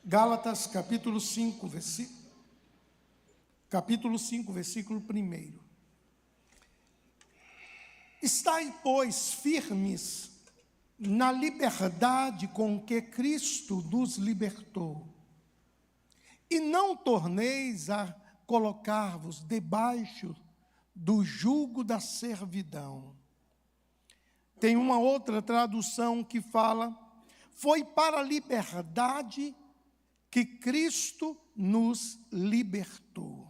Gálatas capítulo 5, versículo 1. Estai, pois, firmes na liberdade com que Cristo nos libertou, e não torneis a colocar-vos debaixo do jugo da servidão. Tem uma outra tradução que fala: foi para a liberdade que Cristo nos libertou.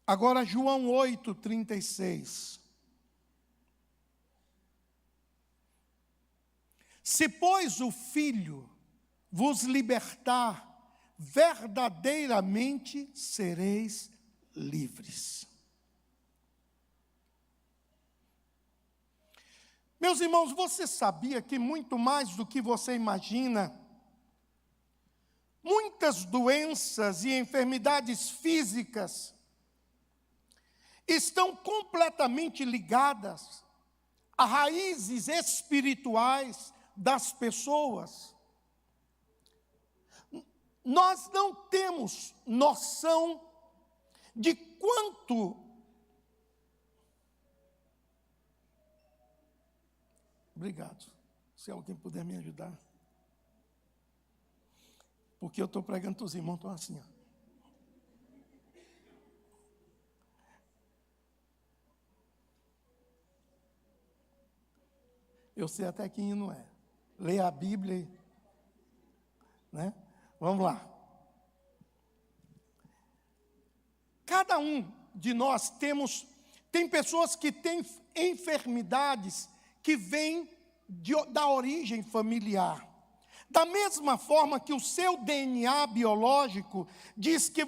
Agora João 8:36. Se, pois, o Filho vos libertar, verdadeiramente sereis livres. Meus irmãos, você sabia que muito mais do que você imagina, muitas doenças e enfermidades físicas estão completamente ligadas a raízes espirituais das pessoas? Nós não temos noção de quanto obrigado, se alguém puder me ajudar, porque eu estou pregando, os irmãos estão assim, ó. Eu sei até que hino é. Leia a Bíblia, né? Vamos lá. Cada um de nós tem pessoas que têm enfermidades que vêm da origem familiar. Da mesma forma que o seu DNA biológico diz que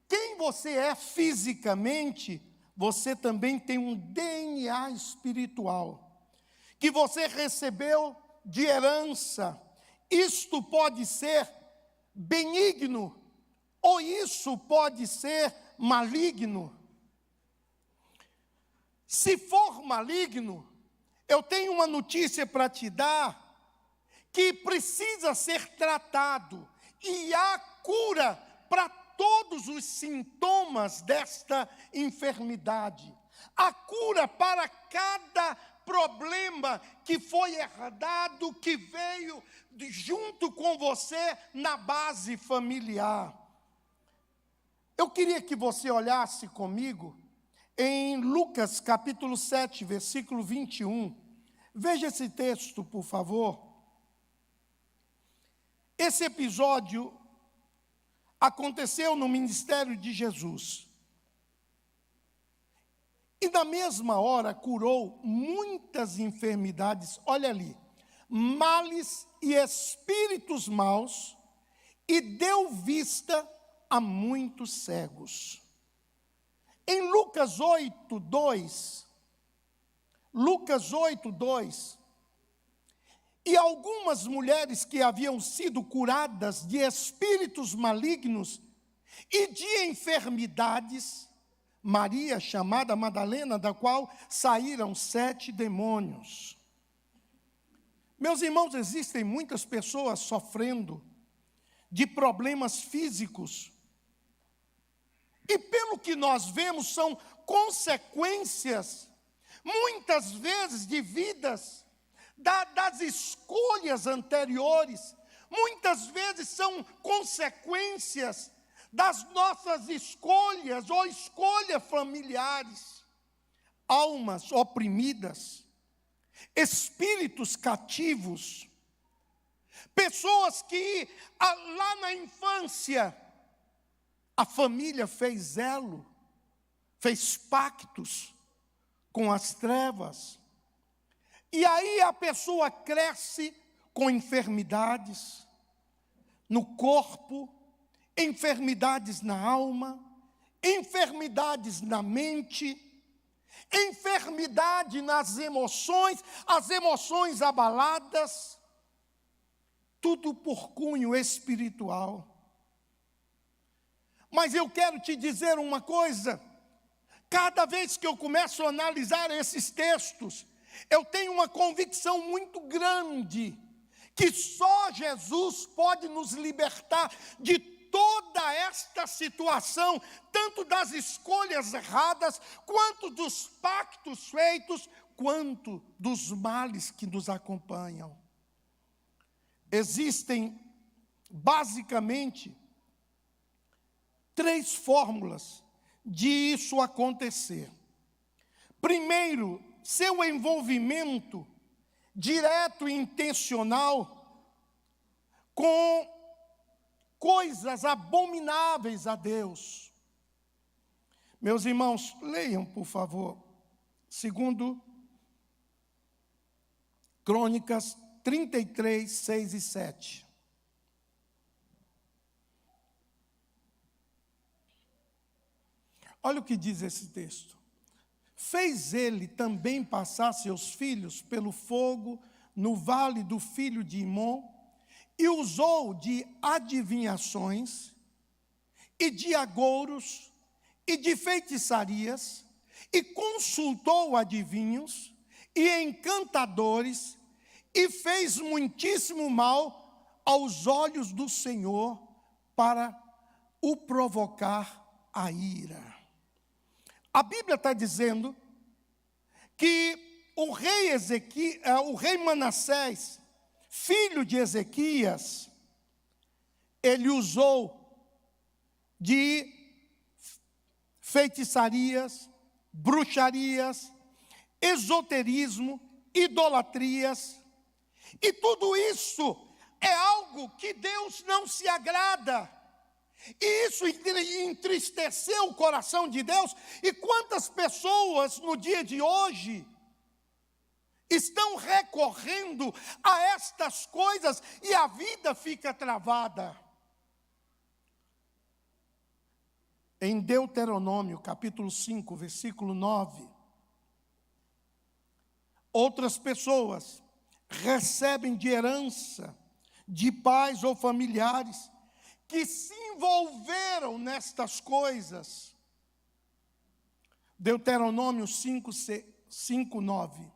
quem você é fisicamente, você também tem um DNA espiritual, que você recebeu de herança. Isto pode ser benigno, ou isso pode ser maligno. Se for maligno, eu tenho uma notícia para te dar, que precisa ser tratado, e há cura para todos os sintomas desta enfermidade. Há cura para cada problema que foi herdado, que veio junto com você na base familiar. Eu queria que você olhasse comigo em Lucas capítulo 7, versículo 21. Veja esse texto, por favor. Esse episódio aconteceu no ministério de Jesus. E na mesma hora curou muitas enfermidades, olha ali, males e espíritos maus, e deu vista a muitos cegos. Em Lucas 8:2, e algumas mulheres que haviam sido curadas de espíritos malignos e de enfermidades, Maria, chamada Madalena, da qual saíram 7 demônios. Meus irmãos, existem muitas pessoas sofrendo de problemas físicos, e pelo que nós vemos, são consequências, muitas vezes, de vidas, das escolhas anteriores. Muitas vezes são consequências das nossas escolhas ou escolhas familiares. Almas oprimidas, espíritos cativos, pessoas que lá na infância a família fez elo, fez pactos com as trevas, e aí a pessoa cresce com enfermidades no corpo, enfermidades na alma, enfermidades na mente, enfermidade nas emoções, as emoções abaladas, tudo por cunho espiritual. Mas eu quero te dizer uma coisa: cada vez que eu começo a analisar esses textos, eu tenho uma convicção muito grande, que só Jesus pode nos libertar de toda esta situação, tanto das escolhas erradas, quanto dos pactos feitos, quanto dos males que nos acompanham. Existem, basicamente, 3 fórmulas de isso acontecer. Primeiro, seu envolvimento direto e intencional com coisas abomináveis a Deus. Meus irmãos, leiam, por favor, segundo Crônicas 33, 6 e 7. Olha o que diz esse texto. Fez ele também passar seus filhos pelo fogo no vale do filho de Imom, e usou de adivinhações, e de agouros, e de feitiçarias, e consultou adivinhos, e encantadores, e fez muitíssimo mal aos olhos do Senhor, para o provocar a ira. A Bíblia está dizendo que o rei Manassés, filho de Ezequias, ele usou de feitiçarias, bruxarias, esoterismo, idolatrias, e tudo isso é algo que Deus não se agrada. E isso entristeceu o coração de Deus. E quantas pessoas no dia de hoje estão recorrendo a estas coisas e a vida fica travada? Em Deuteronômio, capítulo 5, versículo 9, outras pessoas recebem de herança, de pais ou familiares, que se envolveram nestas coisas. Deuteronômio 5, 9.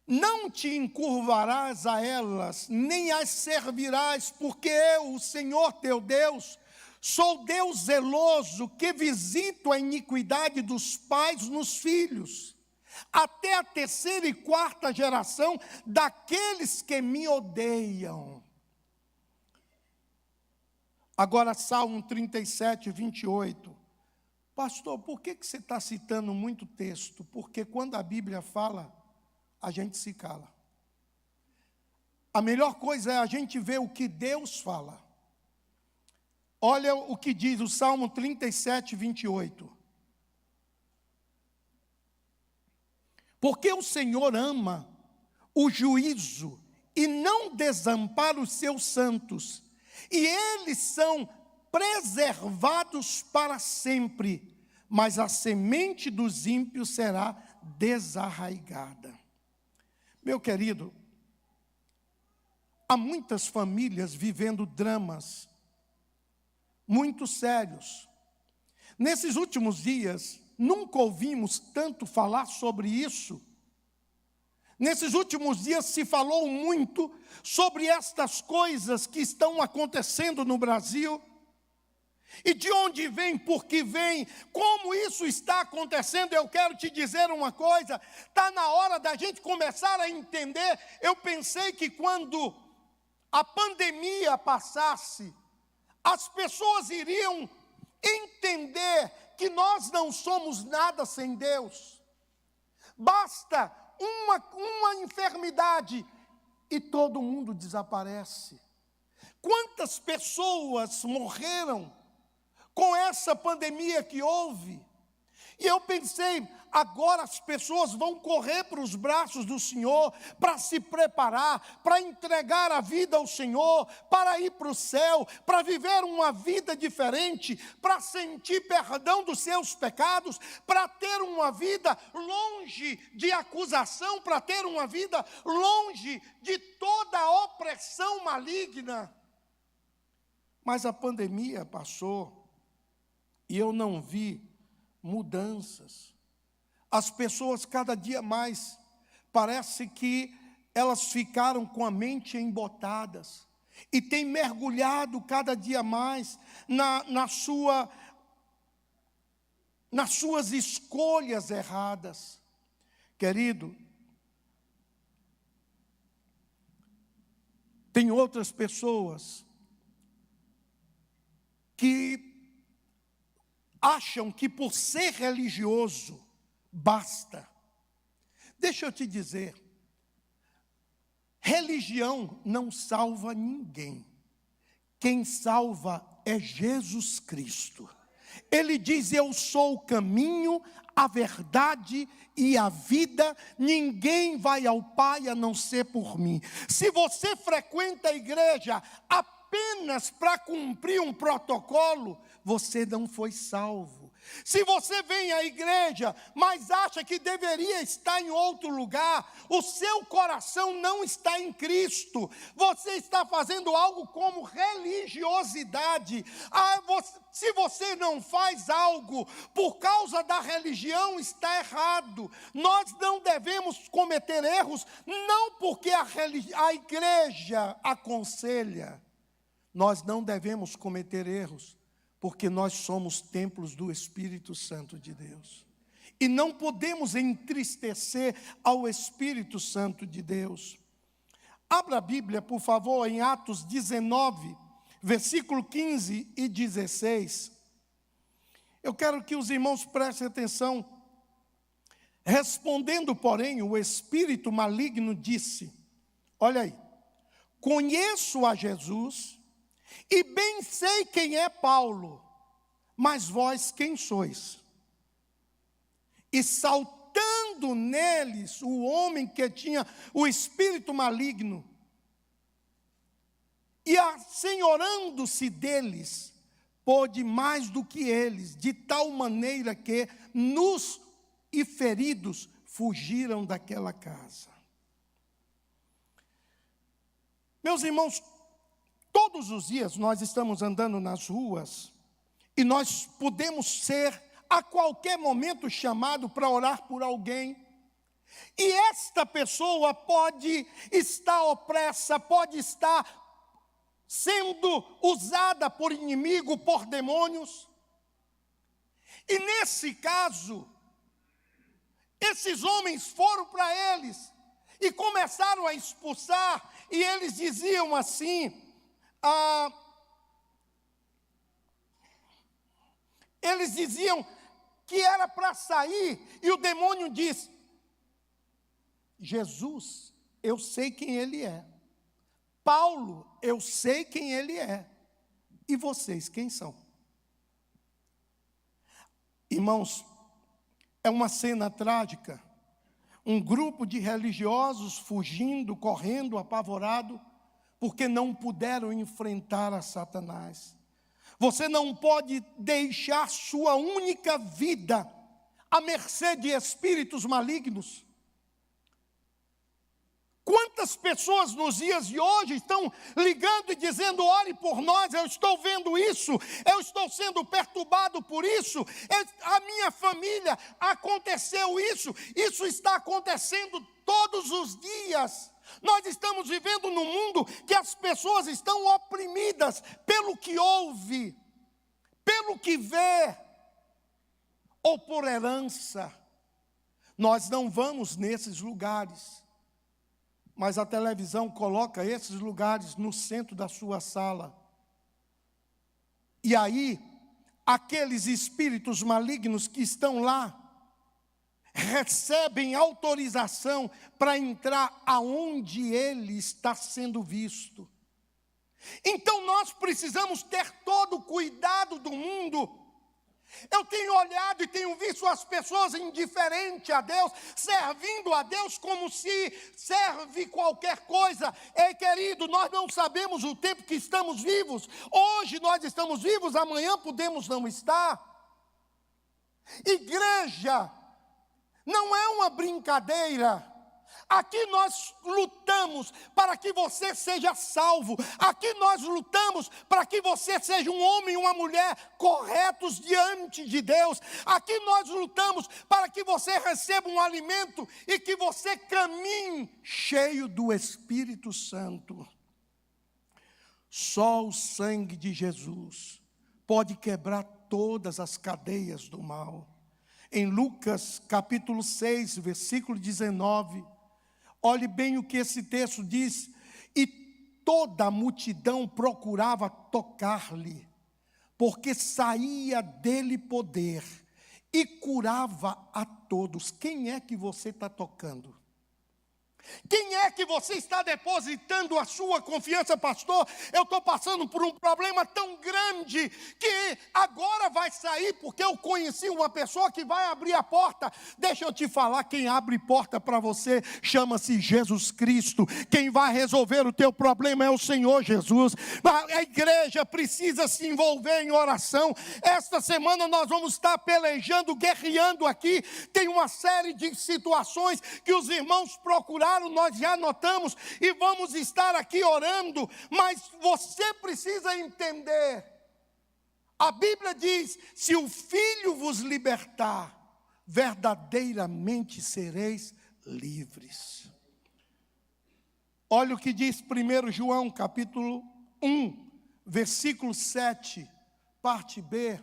Não te encurvarás a elas, nem as servirás, porque eu, o Senhor teu Deus, sou Deus zeloso, que visito a iniquidade dos pais nos filhos, até a 3ª e 4ª geração daqueles que me odeiam. Agora, Salmo 37, 28. Pastor, por que você está citando muito texto? Porque quando a Bíblia fala, a gente se cala. A melhor coisa é a gente ver o que Deus fala. Olha o que diz o Salmo 37, 28. Porque o Senhor ama o juízo e não desampara os seus santos, e eles são preservados para sempre, mas a semente dos ímpios será desarraigada. Meu querido, há muitas famílias vivendo dramas muito sérios. Nesses últimos dias, nunca ouvimos tanto falar sobre isso. Nesses últimos dias se falou muito sobre estas coisas que estão acontecendo no Brasil. E de onde vem, por que vem, como isso está acontecendo. Eu quero te dizer uma coisa, está na hora da gente começar a entender. Eu pensei que quando a pandemia passasse, as pessoas iriam entender que nós não somos nada sem Deus. Basta uma enfermidade e todo mundo desaparece. Quantas pessoas morreram com essa pandemia que houve? E eu pensei, agora as pessoas vão correr para os braços do Senhor, para se preparar, para entregar a vida ao Senhor, para ir para o céu, para viver uma vida diferente, para sentir perdão dos seus pecados, para ter uma vida longe de acusação, para ter uma vida longe de toda opressão maligna. Mas a pandemia passou e eu não vi mudanças. As pessoas cada dia mais parece que elas ficaram com a mente embotadas e têm mergulhado cada dia mais nas suas escolhas erradas. Querido, tem outras pessoas que acham que por ser religioso basta. Deixa eu te dizer, religião não salva ninguém. Quem salva é Jesus Cristo. Ele diz: eu sou o caminho, a verdade e a vida, ninguém vai ao Pai a não ser por mim. Se você frequenta a igreja apenas para cumprir um protocolo, você não foi salvo. Se você vem à igreja, mas acha que deveria estar em outro lugar, o seu coração não está em Cristo. Você está fazendo algo como religiosidade. Se você não faz algo por causa da religião, está errado. Nós não devemos cometer erros, não porque a igreja aconselha. Nós não devemos cometer erros, porque nós somos templos do Espírito Santo de Deus. E não podemos entristecer ao Espírito Santo de Deus. Abra a Bíblia, por favor, em Atos 19, versículo 15 e 16. Eu quero que os irmãos prestem atenção. Respondendo, porém, o espírito maligno disse: olha aí, conheço a Jesus e bem sei quem é Paulo, mas vós quem sois? E saltando neles o homem que tinha o espírito maligno, e assenhorando-se deles, pôde mais do que eles, de tal maneira que nus e feridos fugiram daquela casa. Meus irmãos, todos os dias nós estamos andando nas ruas e nós podemos ser a qualquer momento chamado para orar por alguém. E esta pessoa pode estar opressa, pode estar sendo usada por inimigo, por demônios. E nesse caso, esses homens foram para eles e começaram a expulsar, e eles diziam assim, eles diziam que era para sair, e o demônio disse: Jesus, eu sei quem ele é. Paulo, eu sei quem ele é. E vocês, quem são? Irmãos, é uma cena trágica. Um grupo de religiosos fugindo, correndo, apavorado, porque não puderam enfrentar a Satanás. Você não pode deixar sua única vida à mercê de espíritos malignos. Quantas pessoas nos dias de hoje estão ligando e dizendo: ore por nós, eu estou vendo isso, eu estou sendo perturbado por isso, a minha família aconteceu isso está acontecendo todos os dias. Nós estamos vivendo num mundo que as pessoas estão oprimidas pelo que ouve, pelo que vê, ou por herança. Nós não vamos nesses lugares, mas a televisão coloca esses lugares no centro da sua sala. E aí, aqueles espíritos malignos que estão lá, recebem autorização para entrar aonde ele está sendo visto. Então nós precisamos ter todo o cuidado do mundo. Eu tenho olhado e tenho visto as pessoas indiferentes a Deus, servindo a Deus como se serve qualquer coisa. Ei, querido, nós não sabemos o tempo que estamos vivos. Hoje nós estamos vivos, amanhã podemos não estar. Igreja não é uma brincadeira. Aqui nós lutamos para que você seja salvo. Aqui nós lutamos para que você seja um homem e uma mulher corretos diante de Deus. Aqui nós lutamos para que você receba um alimento e que você caminhe cheio do Espírito Santo. Só o sangue de Jesus pode quebrar todas as cadeias do mal. Em Lucas capítulo 6, versículo 19, olhe bem o que esse texto diz: e toda a multidão procurava tocar-lhe, porque saía dele poder e curava a todos. Quem é que você está tocando? Quem é que você está depositando a sua confiança, pastor? Eu estou passando por um problema tão grande que agora vai sair, porque eu conheci uma pessoa que vai abrir a porta. Deixa eu te falar, quem abre porta para você chama-se Jesus Cristo. Quem vai resolver o teu problema é o Senhor Jesus. A igreja precisa se envolver em oração. Esta semana nós vamos estar pelejando, guerreando aqui. Tem uma série de situações que os irmãos procuraram, nós já anotamos e vamos estar aqui orando, mas você precisa entender, a Bíblia diz: se o Filho vos libertar, verdadeiramente sereis livres. Olha o que diz 1 João capítulo 1, versículo 7, parte B.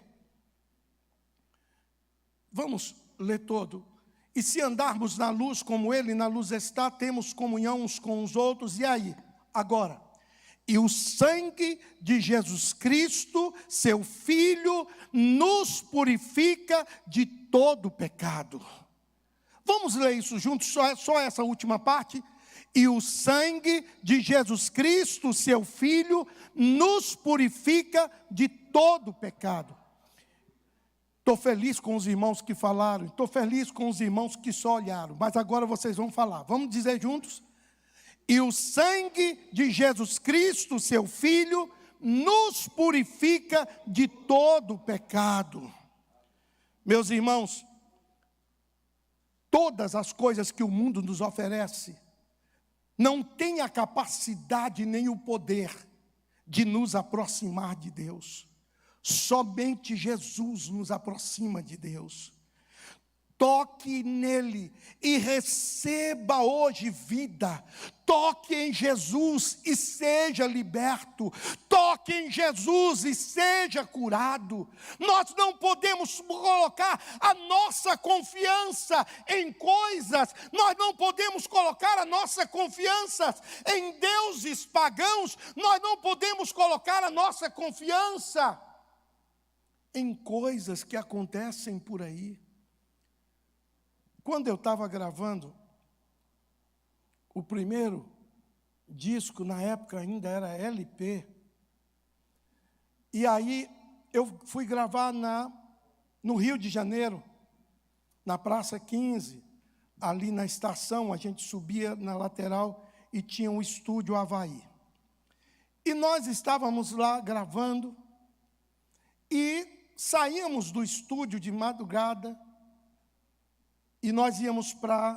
Vamos ler todo. E se andarmos na luz como Ele na luz está, temos comunhão uns com os outros. E aí? Agora, e o sangue de Jesus Cristo, seu Filho, nos purifica de todo pecado. Vamos ler isso juntos, só essa última parte. E o sangue de Jesus Cristo, seu Filho, nos purifica de todo pecado. Estou feliz com os irmãos que falaram, estou feliz com os irmãos que só olharam, mas agora vocês vão falar. Vamos dizer juntos? E o sangue de Jesus Cristo, seu Filho, nos purifica de todo pecado. Meus irmãos, todas as coisas que o mundo nos oferece não têm a capacidade nem o poder de nos aproximar de Deus. Somente Jesus nos aproxima de Deus. Toque nele e receba hoje vida. Toque em Jesus e seja liberto. Toque em Jesus e seja curado. Nós não podemos colocar a nossa confiança em coisas. Nós não podemos colocar a nossa confiança em deuses pagãos. Nós não podemos colocar a nossa confiança em coisas que acontecem por aí. Quando eu estava gravando o primeiro disco, na época ainda era LP, e aí eu fui gravar no Rio de Janeiro, na Praça 15, ali na estação, a gente subia na lateral e tinha um estúdio Havaí. E nós estávamos lá gravando, e saíamos do estúdio de madrugada, e nós íamos para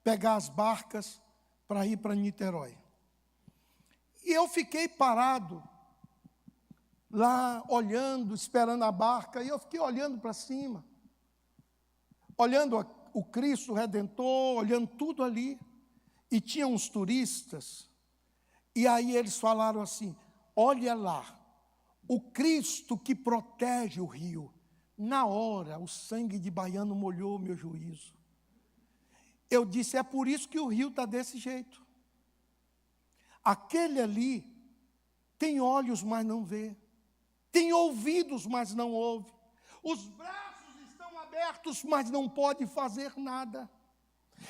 pegar as barcas para ir para Niterói. E eu fiquei parado lá, olhando, esperando a barca, e eu fiquei olhando para cima, olhando o Cristo Redentor, olhando tudo ali, e tinha uns turistas, e aí eles falaram assim: olha lá, o Cristo que protege o rio. Na hora, o sangue de baiano molhou o meu juízo. Eu disse: é por isso que o rio está desse jeito. Aquele ali tem olhos, mas não vê. Tem ouvidos, mas não ouve. Os braços estão abertos, mas não pode fazer nada.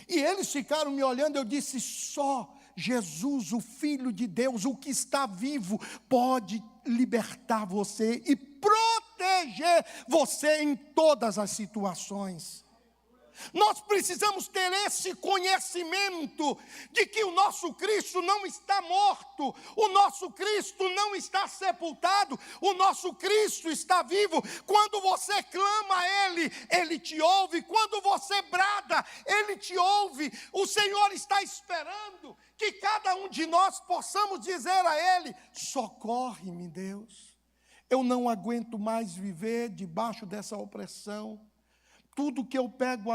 E eles ficaram me olhando, eu disse: só Jesus, o Filho de Deus, o que está vivo, pode libertar você e proteger você em todas as situações. Nós precisamos ter esse conhecimento de que o nosso Cristo não está morto, o nosso Cristo não está sepultado, o nosso Cristo está vivo. Quando você clama a Ele, Ele te ouve. Quando você brada, Ele te ouve. O Senhor está esperando que cada um de nós possamos dizer a Ele: socorre-me, Deus. Eu não aguento mais viver debaixo dessa opressão. Tudo que eu pego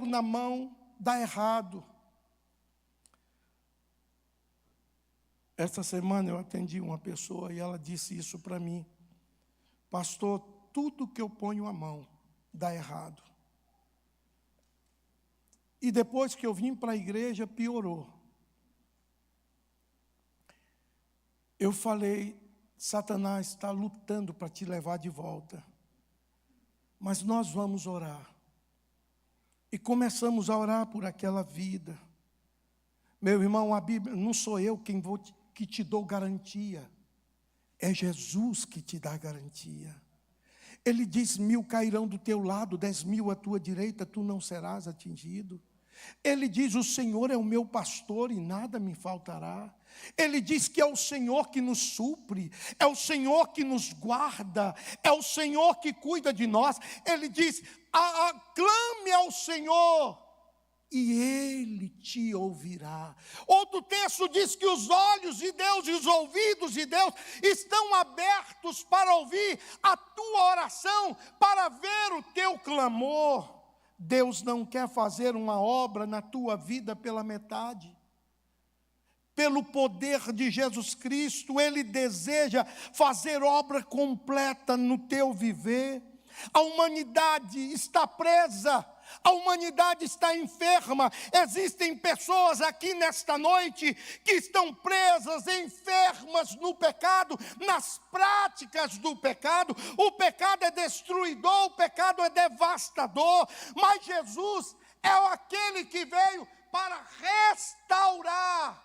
na mão, dá errado. Essa semana eu atendi uma pessoa e ela disse isso para mim: pastor, tudo que eu ponho a mão dá errado. E depois que eu vim para a igreja, piorou. Eu falei: Satanás está lutando para te levar de volta. Mas nós vamos orar. E começamos a orar por aquela vida. Meu irmão, a Bíblia, não sou eu que te dou garantia. É Jesus que te dá garantia. Ele diz: 1000 cairão do teu lado, 10.000 à tua direita, tu não serás atingido. Ele diz: o Senhor é o meu pastor e nada me faltará. Ele diz que é o Senhor que nos supre, é o Senhor que nos guarda, é o Senhor que cuida de nós. Ele diz: clame ao Senhor e Ele te ouvirá. Outro texto diz que os olhos de Deus e os ouvidos de Deus estão abertos para ouvir a tua oração, para ver o teu clamor. Deus não quer fazer uma obra na tua vida pela metade. Pelo poder de Jesus Cristo, Ele deseja fazer obra completa no teu viver. A humanidade está presa, a humanidade está enferma. Existem pessoas aqui nesta noite que estão presas, enfermas no pecado, nas práticas do pecado. O pecado é destruidor, o pecado é devastador, mas Jesus é aquele que veio para restaurar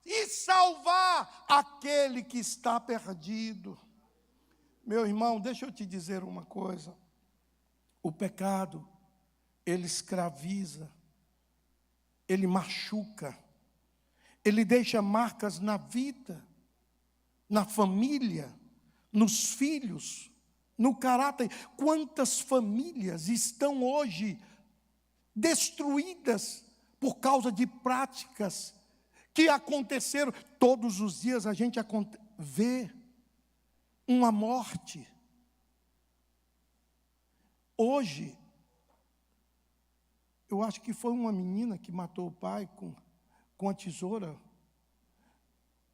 e salvar aquele que está perdido. Meu irmão, deixa eu te dizer uma coisa. O pecado, ele escraviza, ele machuca, ele deixa marcas na vida, na família, nos filhos, no caráter. Quantas famílias estão hoje destruídas por causa de práticas que aconteceram? Todos os dias a gente vê uma morte. Hoje, eu acho que foi uma menina que matou o pai com a tesoura.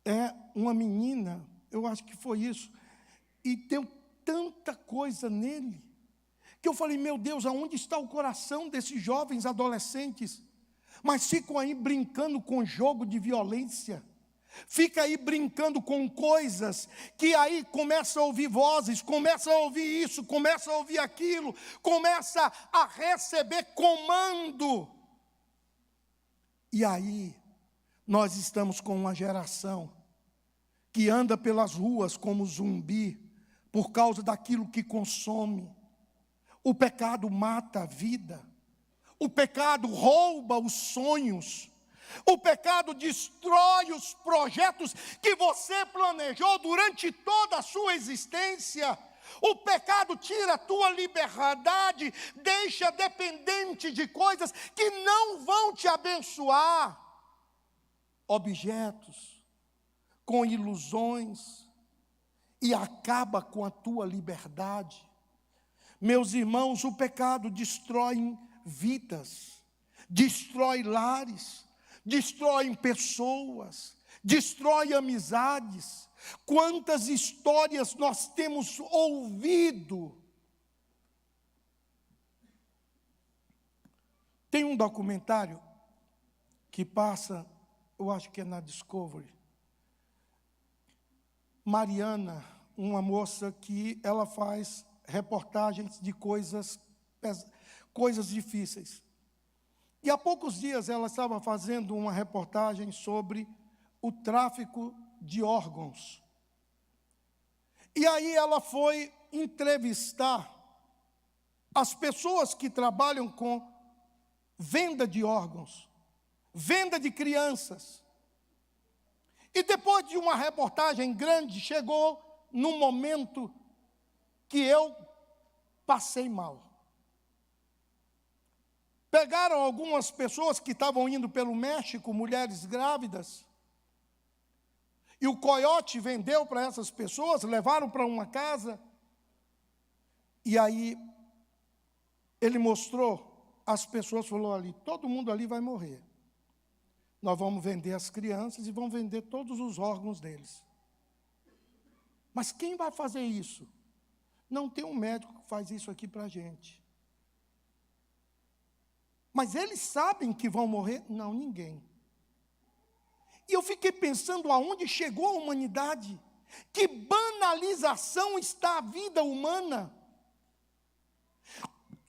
É uma menina, eu acho que foi isso. E deu tanta coisa nele, que eu falei: meu Deus, aonde está o coração desses jovens adolescentes? Mas ficam aí brincando com jogo de violência, fica aí brincando com coisas, que aí começa a ouvir vozes, começa a ouvir isso, começa a ouvir aquilo, começa a receber comando. E aí, nós estamos com uma geração que anda pelas ruas como zumbi, por causa daquilo que consome. O pecado mata a vida. O pecado rouba os sonhos. O pecado destrói os projetos que você planejou durante toda a sua existência. O pecado tira a tua liberdade, deixa dependente de coisas que não vão te abençoar. Objetos, com ilusões, e acaba com a tua liberdade. Meus irmãos, o pecado destrói vidas, destrói lares, destrói pessoas, destrói amizades. Quantas histórias nós temos ouvido. Tem um documentário que passa, eu acho que é na Discovery. Mariana, uma moça que ela faz reportagens de coisas difíceis. E há poucos dias ela estava fazendo uma reportagem sobre o tráfico de órgãos. E aí ela foi entrevistar as pessoas que trabalham com venda de órgãos, venda de crianças. E depois de uma reportagem grande, chegou num momento que eu passei mal. Pegaram algumas pessoas que estavam indo pelo México, mulheres grávidas, e o coiote vendeu para essas pessoas, levaram para uma casa, e aí ele mostrou, as pessoas falou ali, todo mundo ali vai morrer. Nós vamos vender as crianças e vamos vender todos os órgãos deles. Mas quem vai fazer isso? Não tem um médico que faz isso aqui para a gente. Mas eles sabem que vão morrer? Não, ninguém. E eu fiquei pensando aonde chegou a humanidade. Que banalização está a vida humana.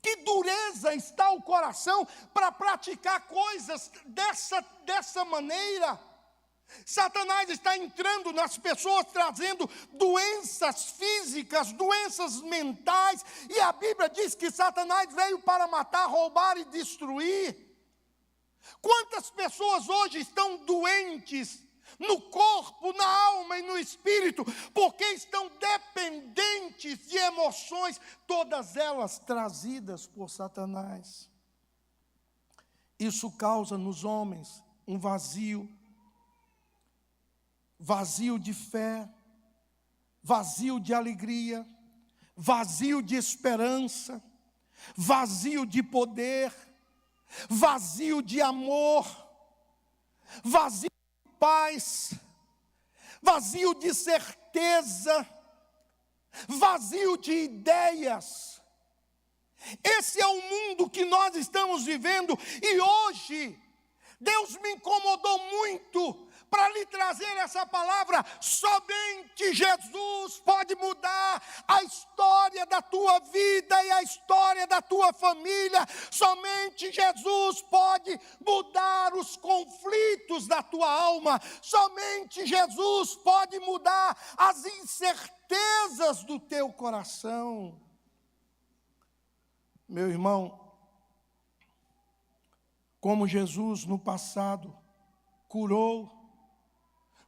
Que dureza está o coração para praticar coisas dessa maneira. Satanás está entrando nas pessoas, trazendo doenças físicas, doenças mentais, e a Bíblia diz que Satanás veio para matar, roubar e destruir. Quantas pessoas hoje estão doentes no corpo, na alma e no espírito, porque estão dependentes de emoções, todas elas trazidas por Satanás. Isso causa nos homens um vazio de fé, vazio de alegria, vazio de esperança, vazio de poder, vazio de amor, vazio de paz, vazio de certeza, vazio de ideias. Esse é o mundo que nós estamos vivendo, e hoje Deus me incomodou muito para lhe trazer essa palavra. Somente Jesus pode mudar a história da tua vida e a história da tua família. Somente Jesus pode mudar os conflitos da tua alma. Somente Jesus pode mudar as incertezas do teu coração. Meu irmão, como Jesus no passado curou,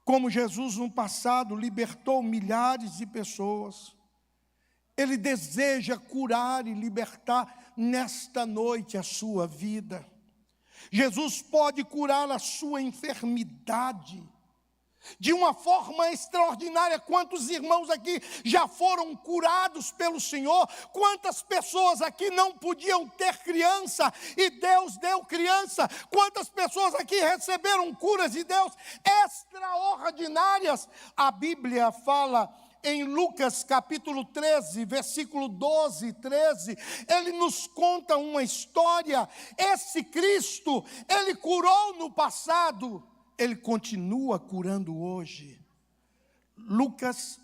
como Jesus no passado libertou milhares de pessoas, Ele deseja curar e libertar nesta noite a sua vida. Jesus pode curar a sua enfermidade de uma forma extraordinária. Quantos irmãos aqui já foram curados pelo Senhor? Quantas pessoas aqui não podiam ter criança e Deus deu criança? Quantas pessoas aqui receberam curas de Deus extraordinárias? A Bíblia fala em Lucas capítulo 13, versículo 12 e 13, ele nos conta uma história. Esse Cristo, Ele curou no passado, Ele continua curando hoje. Lucas,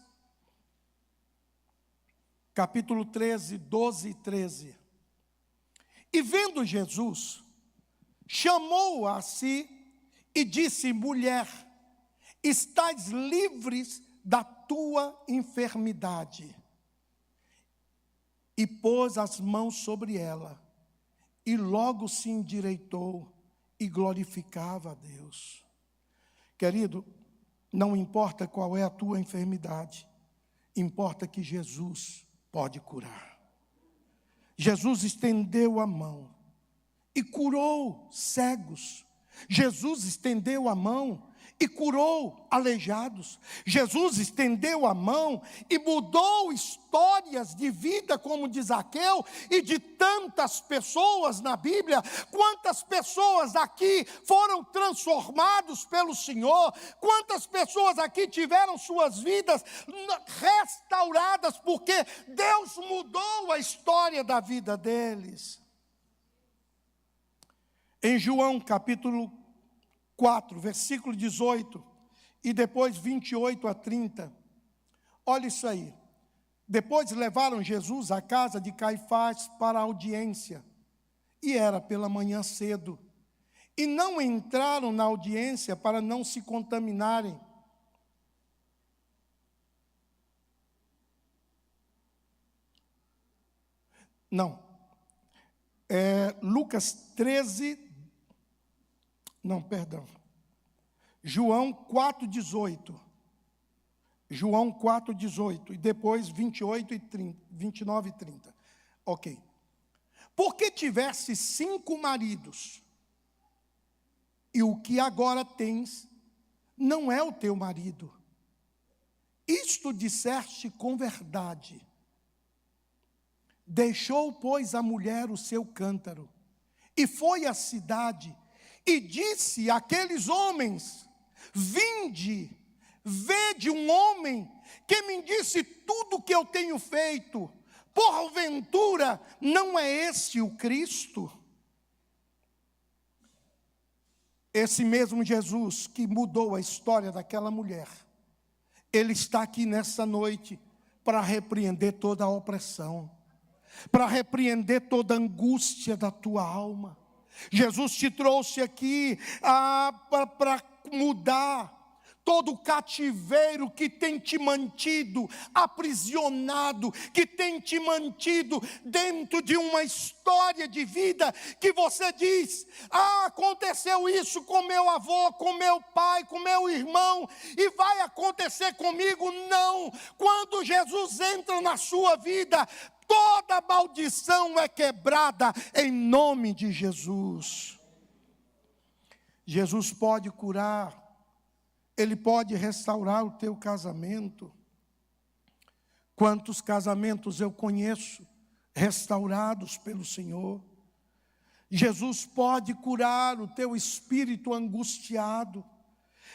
capítulo 13, 12 e 13. E vendo Jesus, chamou-a a si e disse: mulher, estás livres da tua enfermidade. E pôs as mãos sobre ela, e logo se endireitou e glorificava a Deus. Querido, não importa qual é a tua enfermidade, importa que Jesus pode curar. Jesus estendeu a mão e curou cegos. Jesus estendeu a mão e curou aleijados. Jesus estendeu a mão e mudou histórias de vida, como de Zaqueu e de tantas pessoas na Bíblia. Quantas pessoas aqui foram transformados pelo Senhor? Quantas pessoas aqui tiveram suas vidas restauradas porque Deus mudou a história da vida deles? Em João capítulo 4, versículo 18, e depois 28 a 30. Olha isso aí. Depois levaram Jesus à casa de Caifás para a audiência, e era pela manhã cedo. E não entraram na audiência para não se contaminarem. Não, Lucas 13, não, perdão, João 4,18. João 4,18 e depois 28 e 30, 29 e 30. Ok. Porque tivesse 5 maridos, e o que agora tens não é o teu marido. Isto disseste com verdade. Deixou, pois, a mulher o seu cântaro, e foi à cidade, e disse àqueles homens: vinde, vede um homem que me disse tudo o que eu tenho feito. Porventura, não é esse o Cristo? Esse mesmo Jesus que mudou a história daquela mulher, Ele está aqui nessa noite para repreender toda a opressão, para repreender toda a angústia da tua alma. Jesus te trouxe aqui para mudar todo o cativeiro que tem te mantido aprisionado, que tem te mantido dentro de uma história de vida que você diz: aconteceu isso com meu avô, com meu pai, com meu irmão, e vai acontecer comigo. Não, quando Jesus entra na sua vida, toda maldição é quebrada em nome de Jesus. Jesus pode curar, Ele pode restaurar o teu casamento. Quantos casamentos eu conheço restaurados pelo Senhor. Jesus pode curar o teu espírito angustiado.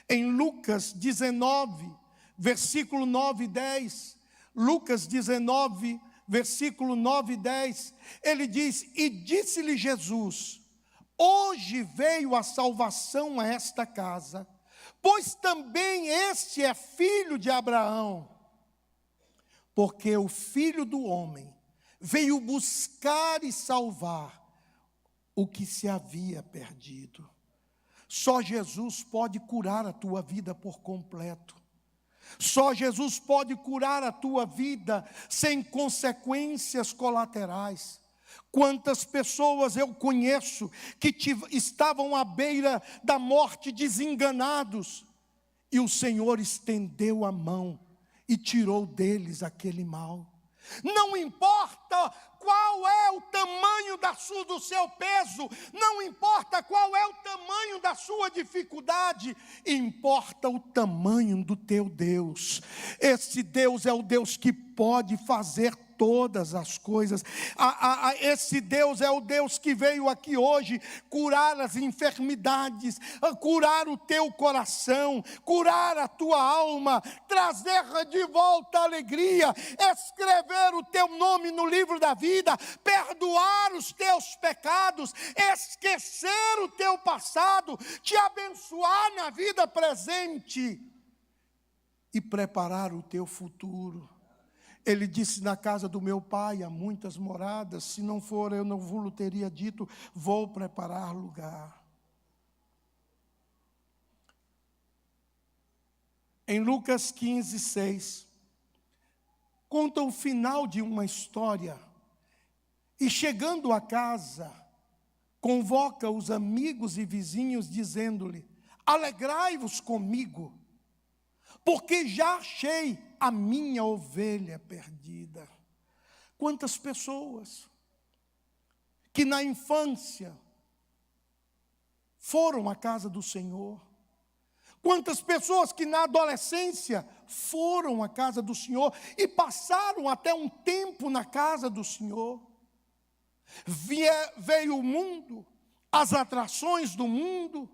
Em Lucas 19, versículo 9 e 10, Lucas 19, versículo 9 e 10, ele diz: e disse-lhe Jesus: hoje veio a salvação a esta casa, pois também este é filho de Abraão, porque o Filho do Homem veio buscar e salvar o que se havia perdido. Só Jesus pode curar a tua vida por completo. Só Jesus pode curar a tua vida sem consequências colaterais. Quantas pessoas eu conheço que estavam à beira da morte, desenganados, e o Senhor estendeu a mão e tirou deles aquele mal. Não importa qual é o tamanho do seu peso, não importa qual é o tamanho da sua dificuldade, importa o tamanho do teu Deus. Esse Deus é o Deus que pode fazer todas as coisas. Esse Deus é o Deus que veio aqui hoje curar as enfermidades, curar o teu coração, curar a tua alma, trazer de volta a alegria, escrever o teu nome no livro da vida, perdoar os teus pecados, esquecer o teu passado, te abençoar na vida presente e preparar o teu futuro. Ele disse: na casa do meu pai há muitas moradas, se não for eu não vos teria dito, vou preparar lugar. Em Lucas 15, 6, conta o final de uma história, e chegando a casa, convoca os amigos e vizinhos, dizendo-lhe: alegrai-vos comigo, porque já achei a minha ovelha perdida. Quantas pessoas que na infância foram à casa do Senhor, quantas pessoas que na adolescência foram à casa do Senhor e passaram até um tempo na casa do Senhor. Veio o mundo, as atrações do mundo,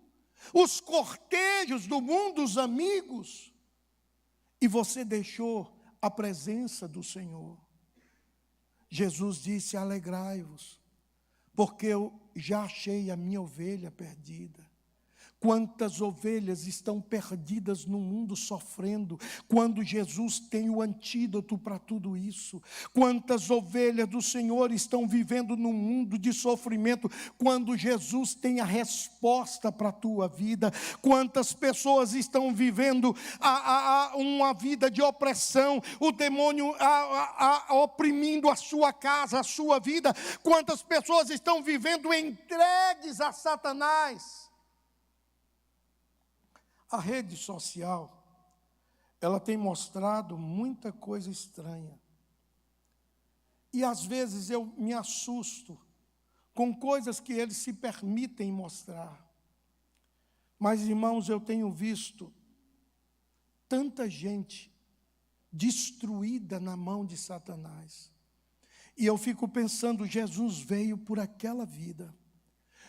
os cortejos do mundo, os amigos, e você deixou a presença do Senhor. Jesus disse: alegrai-vos, porque eu já achei a minha ovelha perdida. Quantas ovelhas estão perdidas no mundo sofrendo, quando Jesus tem o antídoto para tudo isso? Quantas ovelhas do Senhor estão vivendo num mundo de sofrimento, quando Jesus tem a resposta para a tua vida? Quantas pessoas estão vivendo uma vida de opressão, o demônio oprimindo a sua casa, a sua vida? Quantas pessoas estão vivendo entregues a Satanás? A rede social, ela tem mostrado muita coisa estranha. E às vezes eu me assusto com coisas que eles se permitem mostrar. Mas, irmãos, eu tenho visto tanta gente destruída na mão de Satanás. E eu fico pensando, Jesus veio por aquela vida.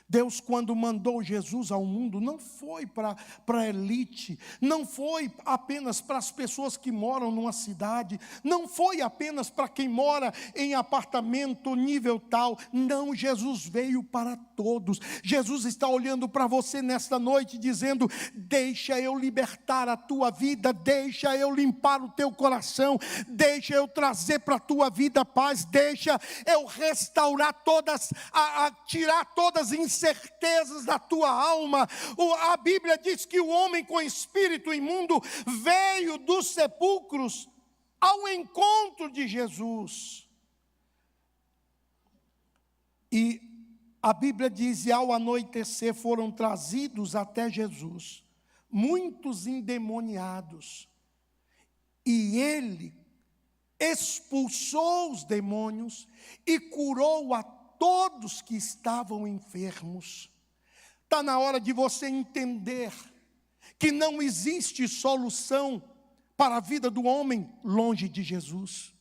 Deus, quando mandou Jesus ao mundo, não foi para a elite, não foi apenas para as pessoas que moram numa cidade, não foi apenas para quem mora em apartamento nível tal. Não, Jesus veio para todos. Jesus está olhando para você nesta noite, dizendo: deixa eu libertar a tua vida, deixa eu limpar o teu coração, deixa eu trazer para a tua vida paz, deixa eu restaurar todas, tirar todas as incertezas da tua alma. A Bíblia diz que o homem com espírito imundo veio dos sepulcros ao encontro de Jesus. E a Bíblia diz: e ao anoitecer foram trazidos até Jesus muitos endemoniados, e ele expulsou os demônios e curou a todos que estavam enfermos. Está na hora de você entender que não existe solução para a vida do homem longe de Jesus.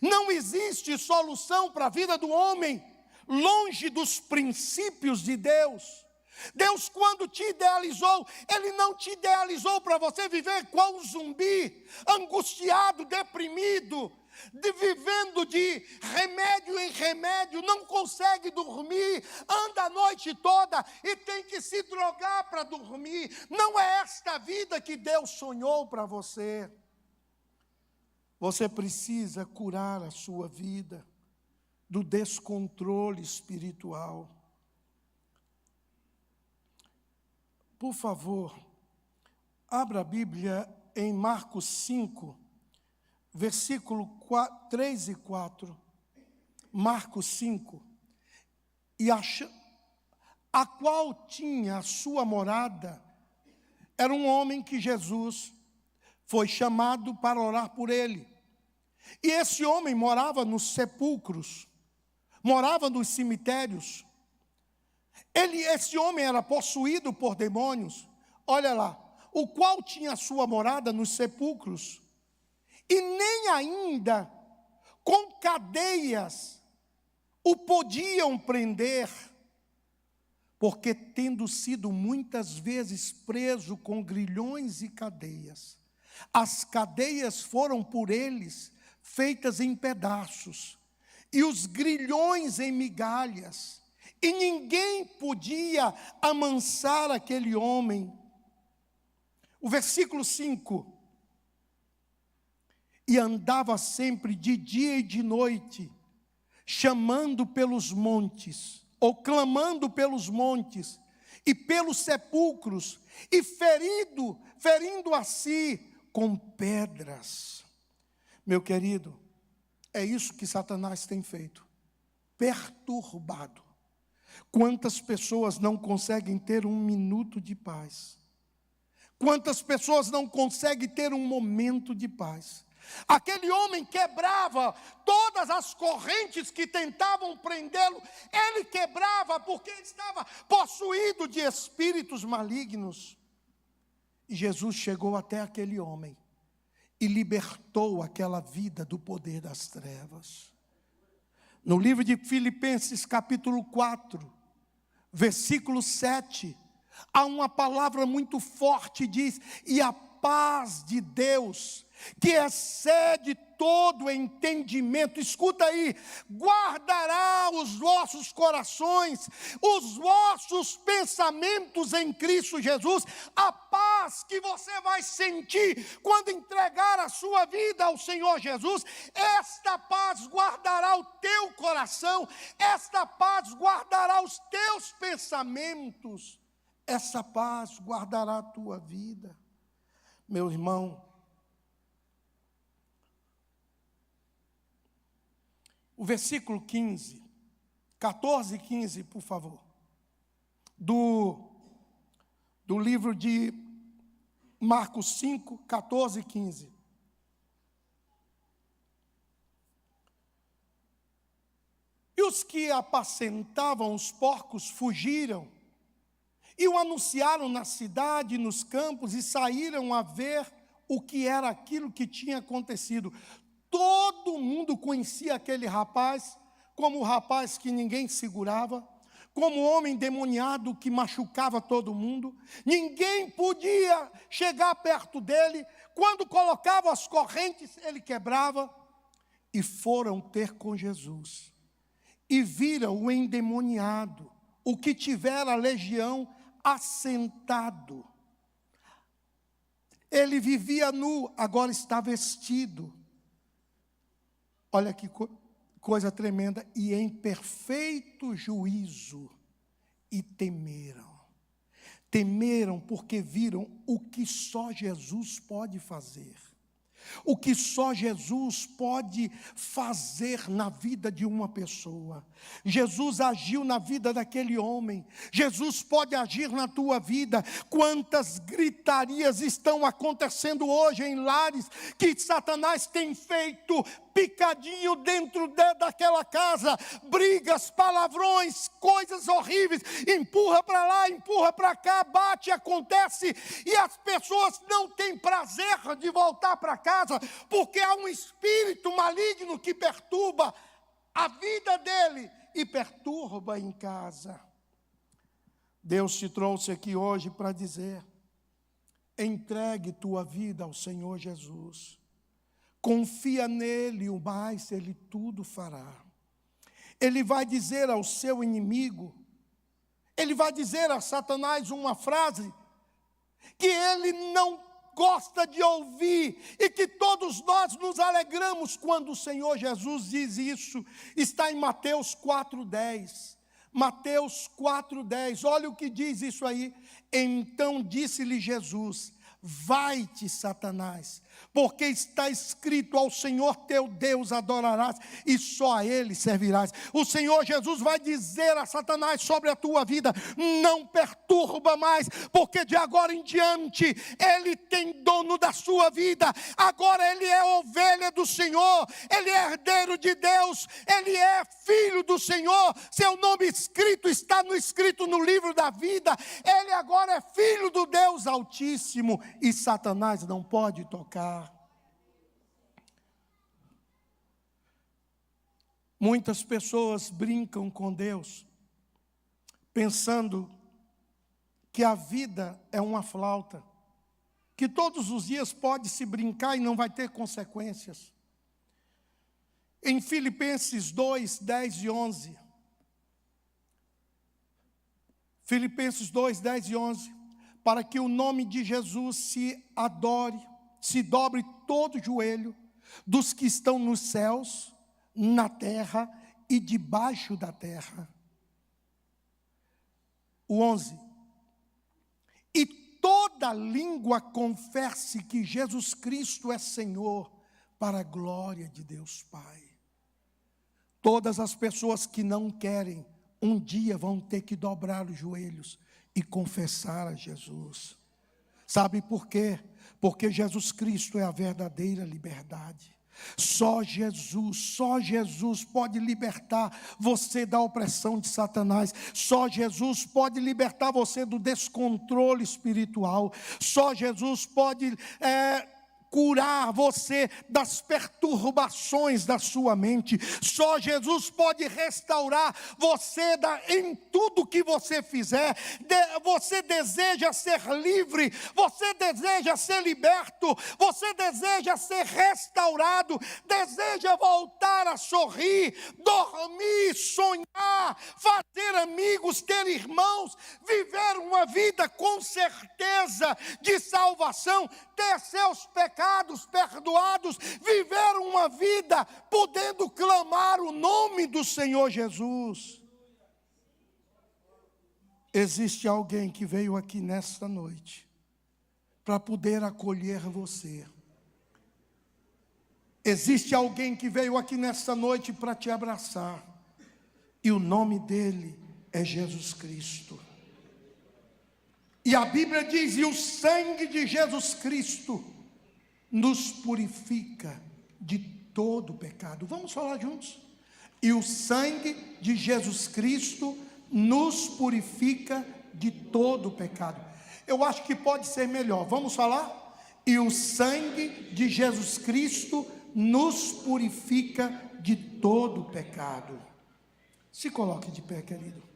Não existe solução para a vida do homem longe dos princípios de Deus. Deus, quando te idealizou, Ele não te idealizou para você viver qual um zumbi, angustiado, deprimido, vivendo de remédio em remédio, não consegue dormir, anda a noite toda e tem que se drogar para dormir. Não é esta vida que Deus sonhou para você. Você precisa curar a sua vida do descontrole espiritual. Por favor, abra a Bíblia em Marcos 5, versículo 3 e 4. Marcos 5. E a qual tinha a sua morada, era um homem que Jesus foi chamado para orar por ele. E esse homem morava nos sepulcros, morava nos cemitérios. Esse homem era possuído por demônios, olha lá, o qual tinha a sua morada nos sepulcros, e nem ainda com cadeias o podiam prender, porque tendo sido muitas vezes preso com grilhões e cadeias, as cadeias foram por eles feitas em pedaços, e os grilhões em migalhas, e ninguém podia amansar aquele homem. O versículo 5. E andava sempre de dia e de noite, chamando pelos montes, ou clamando pelos montes, e pelos sepulcros, e ferindo a si com pedras. Meu querido, é isso que Satanás tem feito, perturbado. Quantas pessoas não conseguem ter um minuto de paz? Quantas pessoas não conseguem ter um momento de paz? Aquele homem quebrava todas as correntes que tentavam prendê-lo. Ele quebrava porque ele estava possuído de espíritos malignos. E Jesus chegou até aquele homem e libertou aquela vida do poder das trevas. No livro de Filipenses, capítulo 4, versículo 7, há uma palavra muito forte, diz: e a paz de Deus, que excede todo entendimento, escuta aí, guardará os vossos corações, os vossos pensamentos em Cristo Jesus. A paz que você vai sentir quando entregar a sua vida ao Senhor Jesus, esta paz guardará o teu coração, esta paz guardará os teus pensamentos, essa paz guardará a tua vida. Meu irmão, o versículo 15, 14 e 15, por favor, do livro de Marcos 5, 14 e 15. E os que apacentavam os porcos fugiram, e o anunciaram na cidade e nos campos, e saíram a ver o que era aquilo que tinha acontecido. Todo mundo conhecia aquele rapaz como o rapaz que ninguém segurava, como o homem endemoniado que machucava todo mundo. Ninguém podia chegar perto dele. Quando colocava as correntes, ele quebrava. E foram ter com Jesus. E viram o endemoniado, o que tivera a legião, assentado. Ele vivia nu, agora está vestido. Olha que coisa tremenda. E em perfeito juízo. E temeram. Temeram porque viram o que só Jesus pode fazer. O que só Jesus pode fazer na vida de uma pessoa. Jesus agiu na vida daquele homem. Jesus pode agir na tua vida. Quantas gritarias estão acontecendo hoje em lares que Satanás tem feito picadinho dentro daquela casa, brigas, palavrões, coisas horríveis, empurra para lá, empurra para cá, bate, acontece, e as pessoas não têm prazer de voltar para casa, porque há um espírito maligno que perturba a vida dele e perturba em casa. Deus te trouxe aqui hoje para dizer: entregue tua vida ao Senhor Jesus. Confia nele, o mais ele tudo fará. Ele vai dizer ao seu inimigo, ele vai dizer a Satanás uma frase que ele não gosta de ouvir, e que todos nós nos alegramos quando o Senhor Jesus diz isso. Está em Mateus 4:10. Mateus 4:10, olha o que diz isso aí. Então disse-lhe Jesus: vai-te, Satanás, porque está escrito: ao Senhor teu Deus adorarás e só a Ele servirás. O Senhor Jesus vai dizer a Satanás sobre a tua vida: não perturba mais, porque de agora em diante Ele tem dono da sua vida. Agora Ele é ovelha do Senhor, Ele é herdeiro de Deus, Ele é filho do Senhor. Seu nome está escrito no livro da vida. Ele agora é filho do Deus Altíssimo, e Satanás não pode tocar. Muitas pessoas brincam com Deus, pensando que a vida é uma flauta, que todos os dias pode se brincar e não vai ter consequências. Em Filipenses 2:10 e 11, Filipenses 2:10 e 11, para que o nome de Jesus se dobre todo o joelho dos que estão nos céus, na terra e debaixo da terra. O 11. E toda língua confesse que Jesus Cristo é Senhor, para a glória de Deus Pai. Todas as pessoas que não querem, um dia vão ter que dobrar os joelhos e confessar a Jesus. Sabe por quê? Porque Jesus Cristo é a verdadeira liberdade. Só Jesus pode libertar você da opressão de Satanás. Só Jesus pode libertar você do descontrole espiritual. Só Jesus pode curar você das perturbações da sua mente. Só Jesus pode restaurar você em tudo que você fizer. Você deseja ser livre, você deseja ser liberto, você deseja ser restaurado, deseja voltar a sorrir, dormir, sonhar, fazer amigos, ter irmãos, viver uma vida com certeza de salvação, ter seus pecados perdoados, viver uma vida podendo clamar o nome do Senhor Jesus. Existe alguém que veio aqui nesta noite para poder acolher você. Existe alguém que veio aqui nesta noite para te abraçar, e o nome dele é Jesus Cristo. E a Bíblia diz: e o sangue de Jesus Cristo nos purifica de todo pecado. Vamos falar juntos? E o sangue de Jesus Cristo nos purifica de todo pecado. Eu acho que pode ser melhor. Vamos falar? E o sangue de Jesus Cristo nos purifica de todo pecado. Se coloque de pé, querido.